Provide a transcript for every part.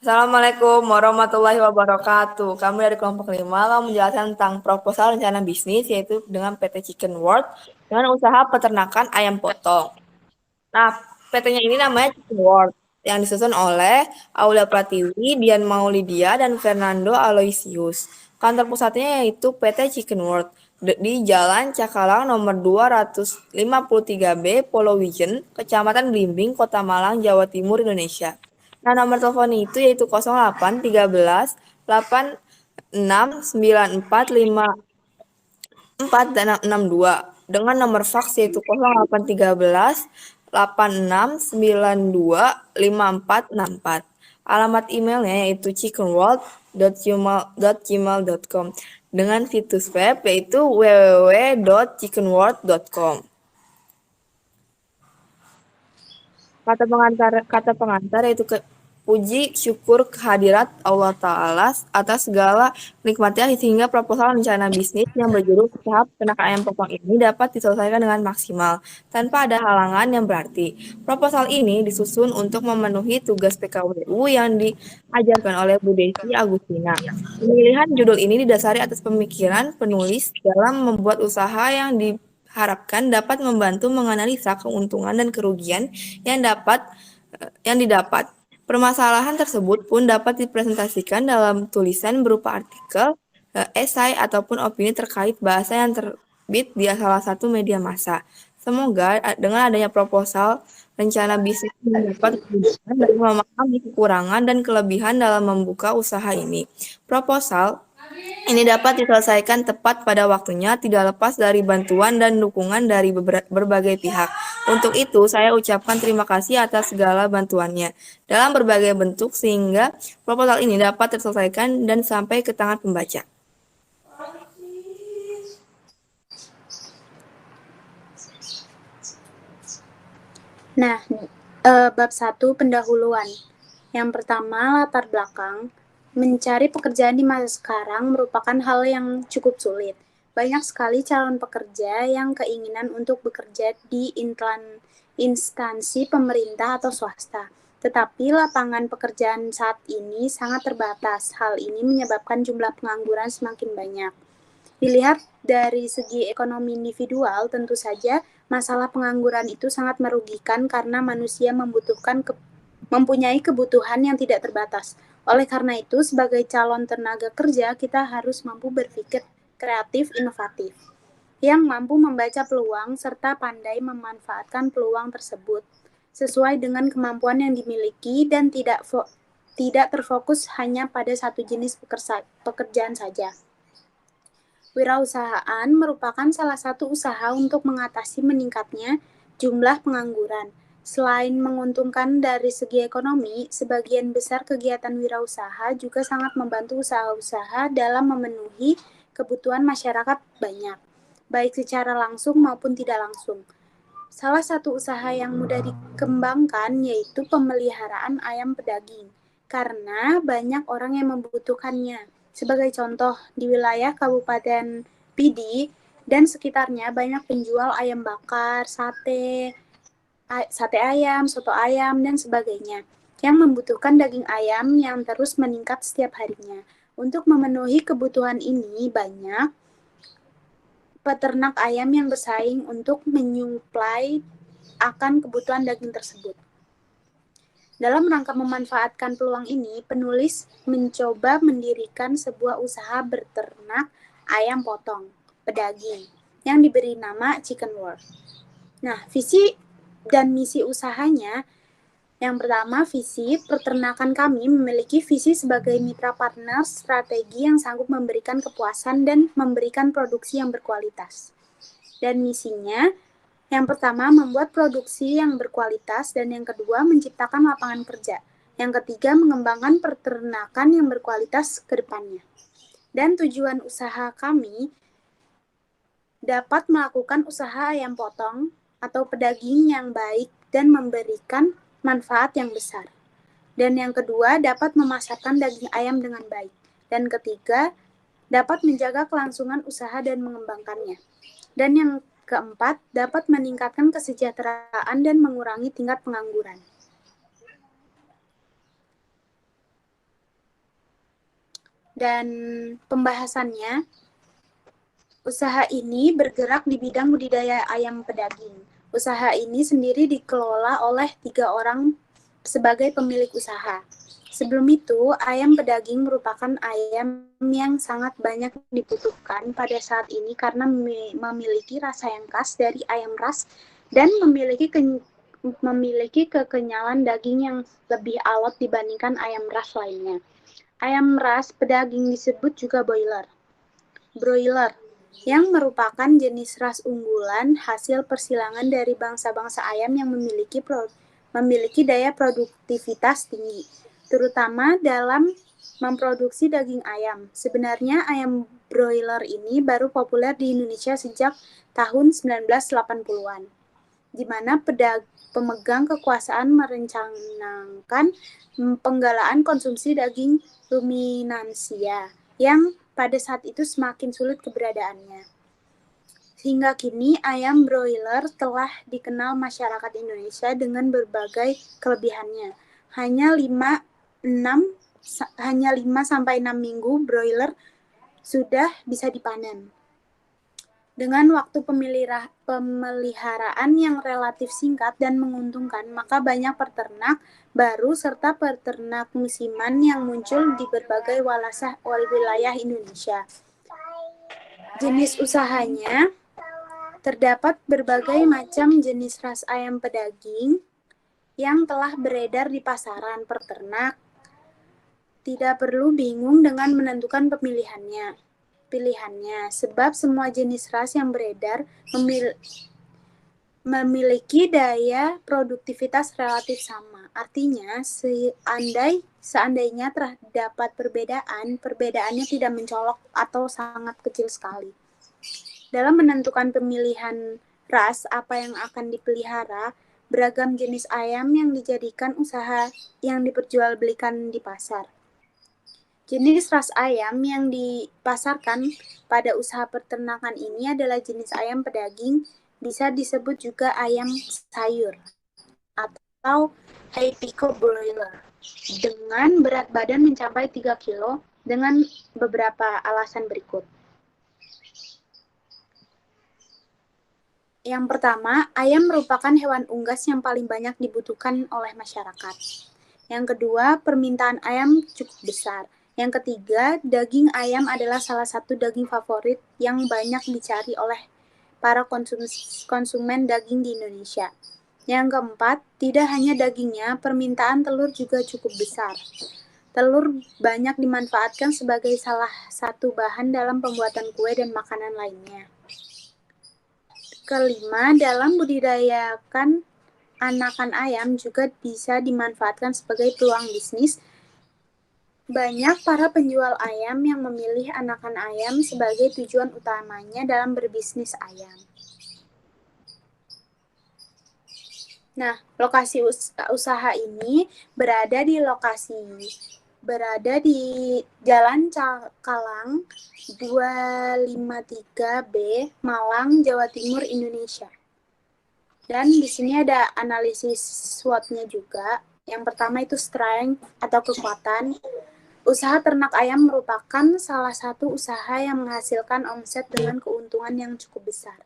Assalamualaikum warahmatullahi wabarakatuh. Kami dari kelompok 5 akan menjelaskan tentang proposal rencana bisnis yaitu dengan PT Chicken World dengan usaha peternakan ayam potong. Nah, PT-nya ini namanya Chicken World yang disusun oleh Aulia Pratiwi, Dian Maulidia, dan Fernando Aloysius. Kantor pusatnya yaitu PT Chicken World di Jalan Cakalang nomor 253B, Polowijen, Kecamatan Blimbing, Kota Malang, Jawa Timur, Indonesia. Nah, nomor telepon itu yaitu 08 13 86 94 5 4 dan 62 dengan nomor faks yaitu 0813 8692 5464. Alamat emailnya yaitu chickenworld.gmail.com dengan situs web yaitu www.chickenworld.com. Kata pengantar yaitu puji syukur kehadirat Allah Ta'ala atas segala nikmatnya sehingga proposal rencana bisnis yang berjudul usaha peternakan ayam potong ini dapat diselesaikan dengan maksimal tanpa ada halangan yang berarti. Proposal ini disusun untuk memenuhi tugas PKWU yang diajarkan oleh Bu Desi Agustina. Pemilihan judul ini didasari atas pemikiran penulis dalam membuat usaha yang diharapkan dapat membantu menganalisa keuntungan dan kerugian yang didapat. Permasalahan tersebut pun dapat dipresentasikan dalam tulisan berupa artikel, esai, ataupun opini terkait bahasa yang terbit di salah satu media massa. Semoga dengan adanya proposal rencana bisnis ini dapat kemudahan dalam memahami kekurangan dan kelebihan dalam membuka usaha ini. Proposal ini dapat diselesaikan tepat pada waktunya, tidak lepas dari bantuan dan dukungan dari berbagai pihak. Untuk itu, saya ucapkan terima kasih atas segala bantuannya dalam berbagai bentuk sehingga proposal ini dapat terselesaikan dan sampai ke tangan pembaca. Nah, bab 1 pendahuluan. Yang pertama, latar belakang. Mencari pekerjaan di masa sekarang merupakan hal yang cukup sulit. Banyak sekali calon pekerja yang keinginan untuk bekerja di instansi pemerintah atau swasta. Tetapi lapangan pekerjaan saat ini sangat terbatas. Hal ini menyebabkan jumlah pengangguran semakin banyak. Dilihat dari segi ekonomi individual, tentu saja masalah pengangguran itu sangat merugikan karena manusia mempunyai kebutuhan yang tidak terbatas. Oleh karena itu, sebagai calon tenaga kerja, kita harus mampu berpikir kreatif, inovatif, yang mampu membaca peluang serta pandai memanfaatkan peluang tersebut sesuai dengan kemampuan yang dimiliki dan tidak terfokus hanya pada satu jenis pekerjaan saja. Wirausahaan merupakan salah satu usaha untuk mengatasi meningkatnya jumlah pengangguran. Selain menguntungkan dari segi ekonomi, sebagian besar kegiatan wirausaha juga sangat membantu usaha-usaha dalam memenuhi kebutuhan masyarakat banyak, baik secara langsung maupun tidak langsung. Salah satu usaha yang mudah dikembangkan yaitu pemeliharaan ayam pedaging, karena banyak orang yang membutuhkannya. Sebagai contoh, di wilayah Kabupaten Pidi dan sekitarnya banyak penjual ayam bakar, sate ayam, soto ayam, dan sebagainya, yang membutuhkan daging ayam yang terus meningkat setiap harinya. Untuk memenuhi kebutuhan ini, banyak peternak ayam yang bersaing untuk menyuplai akan kebutuhan daging tersebut. Dalam rangka memanfaatkan peluang ini, penulis mencoba mendirikan sebuah usaha berternak ayam potong, pedaging, yang diberi nama Chicken World. Nah, visi dan misi usahanya, yang pertama, visi peternakan kami memiliki visi sebagai mitra partner strategi yang sanggup memberikan kepuasan dan memberikan produksi yang berkualitas. Dan misinya, yang pertama, membuat produksi yang berkualitas, dan yang kedua, menciptakan lapangan kerja. Yang ketiga, mengembangkan peternakan yang berkualitas ke depannya. Dan tujuan usaha kami dapat melakukan usaha ayam potong atau pedaging yang baik dan memberikan manfaat yang besar. Dan yang kedua, dapat memasarkan daging ayam dengan baik. Dan ketiga, dapat menjaga kelangsungan usaha dan mengembangkannya. Dan yang keempat, dapat meningkatkan kesejahteraan dan mengurangi tingkat pengangguran. Dan pembahasannya, usaha ini bergerak di bidang budidaya ayam pedaging. Usaha ini sendiri dikelola oleh 3 orang sebagai pemilik usaha. Sebelum itu, ayam pedaging merupakan ayam yang sangat banyak dibutuhkan pada saat ini karena memiliki rasa yang khas dari ayam ras dan memiliki kekenyalan daging yang lebih alot dibandingkan ayam ras lainnya. Ayam ras pedaging disebut juga broiler, yang merupakan jenis ras unggulan hasil persilangan dari bangsa-bangsa ayam yang memiliki daya produktivitas tinggi, terutama dalam memproduksi daging ayam. Sebenarnya ayam broiler ini baru populer di Indonesia sejak tahun 1980-an, di mana pemegang kekuasaan merencanakan penggalaan konsumsi daging ruminansia yang pada saat itu semakin sulit keberadaannya. Hingga kini ayam broiler telah dikenal masyarakat Indonesia dengan berbagai kelebihannya. Hanya 5-6 minggu broiler sudah bisa dipanen. Dengan waktu pemeliharaan yang relatif singkat dan menguntungkan, maka banyak peternak baru serta peternak musiman yang muncul di berbagai wilayah Indonesia. Jenis usahanya, terdapat berbagai macam jenis ras ayam pedaging yang telah beredar di pasaran. Peternak tidak perlu bingung dengan menentukan pilihannya, sebab semua jenis ras yang beredar memiliki daya produktivitas relatif sama. Artinya, seandainya terdapat perbedaannya tidak mencolok atau sangat kecil sekali. Dalam menentukan pemilihan ras apa yang akan dipelihara, beragam jenis ayam yang dijadikan usaha yang diperjualbelikan di pasar. Jenis ras ayam yang dipasarkan pada usaha peternakan ini adalah jenis ayam pedaging, bisa disebut juga ayam sayur atau Haypico broiler, dengan berat badan mencapai 3 kilo dengan beberapa alasan berikut. Yang pertama, ayam merupakan hewan unggas yang paling banyak dibutuhkan oleh masyarakat. Yang kedua, permintaan ayam cukup besar. Yang ketiga, daging ayam adalah salah satu daging favorit yang banyak dicari oleh para konsumen daging di Indonesia. Yang keempat, tidak hanya dagingnya, permintaan telur juga cukup besar. Telur banyak dimanfaatkan sebagai salah satu bahan dalam pembuatan kue dan makanan lainnya. Kelima, dalam budidayakan anakan ayam juga bisa dimanfaatkan sebagai peluang bisnis. Banyak para penjual ayam yang memilih anakan ayam sebagai tujuan utamanya dalam berbisnis ayam. Nah, lokasi usaha ini berada di Jalan Cakalang 253B, Malang, Jawa Timur, Indonesia. Dan di sini ada analisis SWOT-nya juga. Yang pertama itu strength atau kekuatan. Usaha ternak ayam merupakan salah satu usaha yang menghasilkan omset dengan keuntungan yang cukup besar.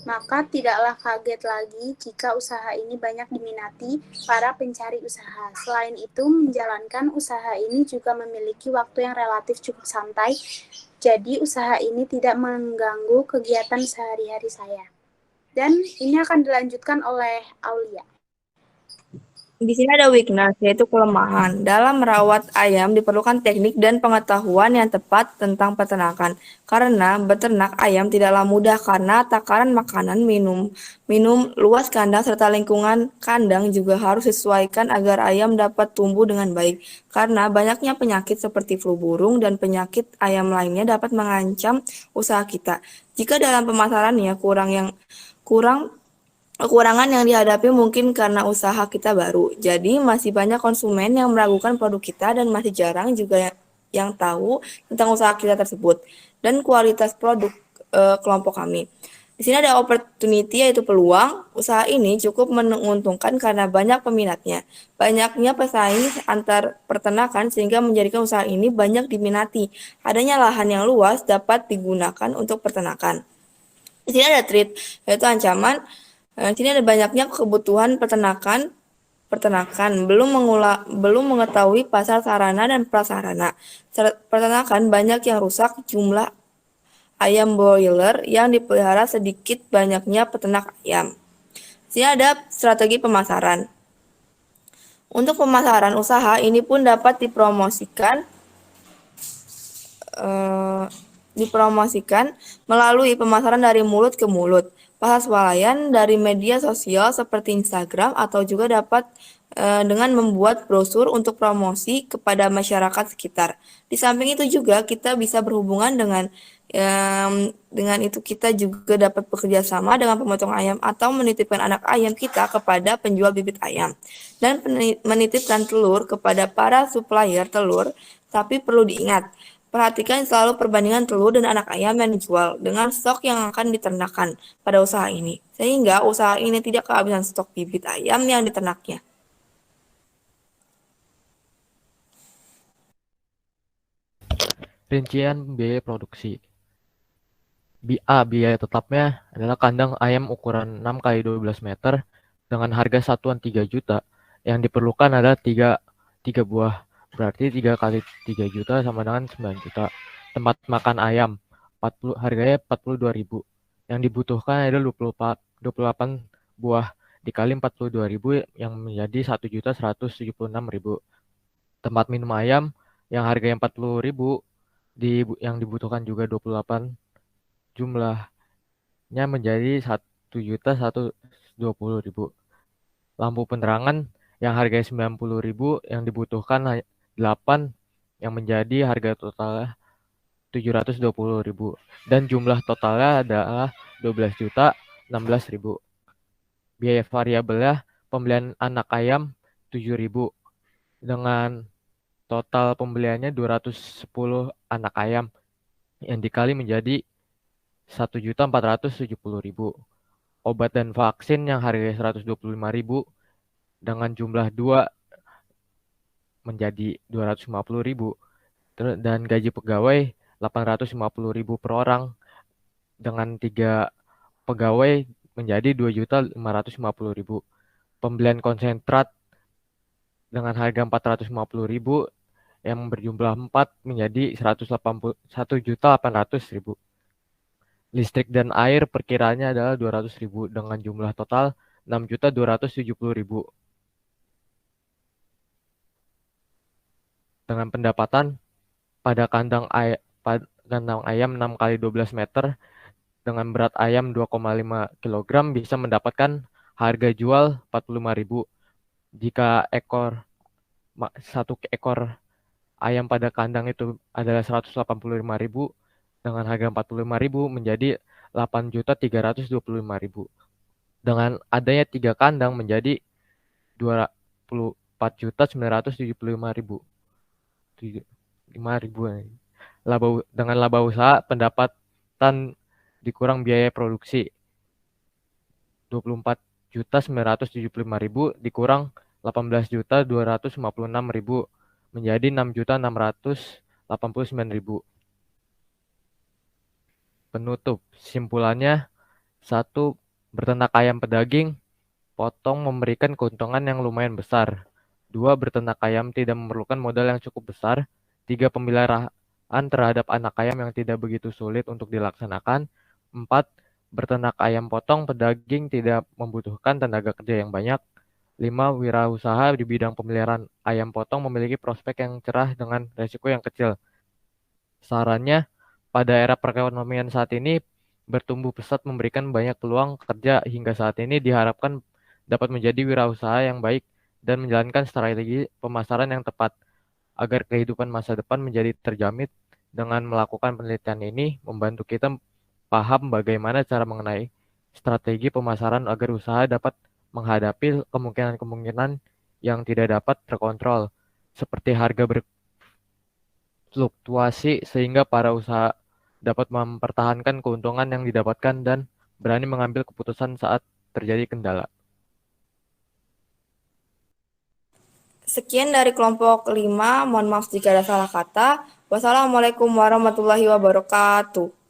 Maka tidaklah kaget lagi jika usaha ini banyak diminati para pencari usaha. Selain itu, menjalankan usaha ini juga memiliki waktu yang relatif cukup santai, jadi usaha ini tidak mengganggu kegiatan sehari-hari saya. Dan ini akan dilanjutkan oleh Aulia. Di sini ada weakness, yaitu kelemahan. Dalam merawat ayam diperlukan teknik dan pengetahuan yang tepat tentang peternakan. Karena beternak ayam tidaklah mudah karena takaran makanan, minum luas kandang, serta lingkungan kandang juga harus disesuaikan agar ayam dapat tumbuh dengan baik. Karena banyaknya penyakit seperti flu burung dan penyakit ayam lainnya dapat mengancam usaha kita. Jika dalam pemasarannya kekurangan yang dihadapi mungkin karena usaha kita baru. Jadi masih banyak konsumen yang meragukan produk kita dan masih jarang juga yang tahu tentang usaha kita tersebut dan kualitas produk kelompok kami. Di sini ada opportunity yaitu peluang. Usaha ini cukup menguntungkan karena banyak peminatnya. Banyaknya pesaing antar peternakan sehingga menjadikan usaha ini banyak diminati. Adanya lahan yang luas dapat digunakan untuk peternakan. Di sini ada threat yaitu ancaman. Di sini ada banyaknya kebutuhan peternakan belum mengetahui pasar sarana dan prasarana. Peternakan banyak yang rusak, jumlah ayam broiler yang dipelihara sedikit, banyaknya peternak ayam. Di sini ada strategi pemasaran. Untuk pemasaran usaha ini pun dapat dipromosikan melalui pemasaran dari mulut ke mulut, pasar swalayan dari media sosial seperti Instagram, atau juga dapat dengan membuat brosur untuk promosi kepada masyarakat sekitar. Di samping itu juga kita bisa berhubungan dengan itu kita juga dapat bekerja sama dengan pemotong ayam atau menitipkan anak ayam kita kepada penjual bibit ayam dan menitipkan telur kepada para supplier telur. Tapi perlu diingat, perhatikan selalu perbandingan telur dan anak ayam yang dijual dengan stok yang akan diternakan pada usaha ini, sehingga usaha ini tidak kehabisan stok bibit ayam yang diternaknya. Rincian biaya produksi. Biaya tetapnya adalah kandang ayam ukuran 6 kali 12 meter dengan harga satuan 3 juta. Yang diperlukan adalah 3 buah. Berarti 3 kali 3 juta sama dengan 9 juta. Tempat makan ayam harganya 42.000. Yang dibutuhkan adalah 28 buah dikali 42.000 yang menjadi 1.176.000. Tempat minum ayam yang harganya 40.000 yang dibutuhkan juga 28, jumlahnya menjadi 1.120.000. Lampu penerangan yang harganya 90.000 yang dibutuhkan 8 yang menjadi harga totalnya 720.000 dan jumlah totalnya adalah 12.016.000. Biaya variabelnya pembelian anak ayam 7.000 dengan total pembeliannya 210 anak ayam yang dikali menjadi 1.470.000. Obat dan vaksin yang harganya 125.000 dengan jumlah 2 menjadi 250.000 dan gaji pegawai 850.000 per orang dengan 3 pegawai menjadi 2.550.000. Pembelian konsentrat dengan harga 450.000 yang berjumlah 4 menjadi 1.800.000. Listrik dan air perkiraannya adalah 200.000 dengan jumlah total 6.270.000. Dengan pendapatan pada kandang ayam 6 kali 12 meter dengan berat ayam 2,5 kg bisa mendapatkan harga jual 45.000. Jika satu ekor ayam pada kandang itu adalah 185.000 dengan harga 45.000 menjadi 8.325.000. Dengan adanya 3 kandang menjadi 24.975.000. Dengan laba usaha pendapatan dikurang biaya produksi 24.975.000 dikurang 18.256.000 menjadi 6.689.000. Penutup. Simpulannya, 1. Berternak ayam pedaging potong memberikan keuntungan yang lumayan besar. 2. Berternak ayam tidak memerlukan modal yang cukup besar. 3. Pemeliharaan terhadap anak ayam yang tidak begitu sulit untuk dilaksanakan. 4. Berternak ayam potong pedaging tidak membutuhkan tenaga kerja yang banyak. 5. Wirausaha di bidang pemeliharaan ayam potong memiliki prospek yang cerah dengan resiko yang kecil. Sarannya, pada era perekonomian saat ini, bertumbuh pesat memberikan banyak peluang kerja hingga saat ini diharapkan dapat menjadi wirausaha yang baik dan menjalankan strategi pemasaran yang tepat agar kehidupan masa depan menjadi terjamin. Dengan melakukan penelitian ini, membantu kita paham bagaimana cara mengenai strategi pemasaran agar usaha dapat menghadapi kemungkinan-kemungkinan yang tidak dapat terkontrol, seperti harga berfluktuasi sehingga para usaha dapat mempertahankan keuntungan yang didapatkan dan berani mengambil keputusan saat terjadi kendala. Sekian dari kelompok 5. Mohon maaf jika ada salah kata. Wassalamualaikum warahmatullahi wabarakatuh.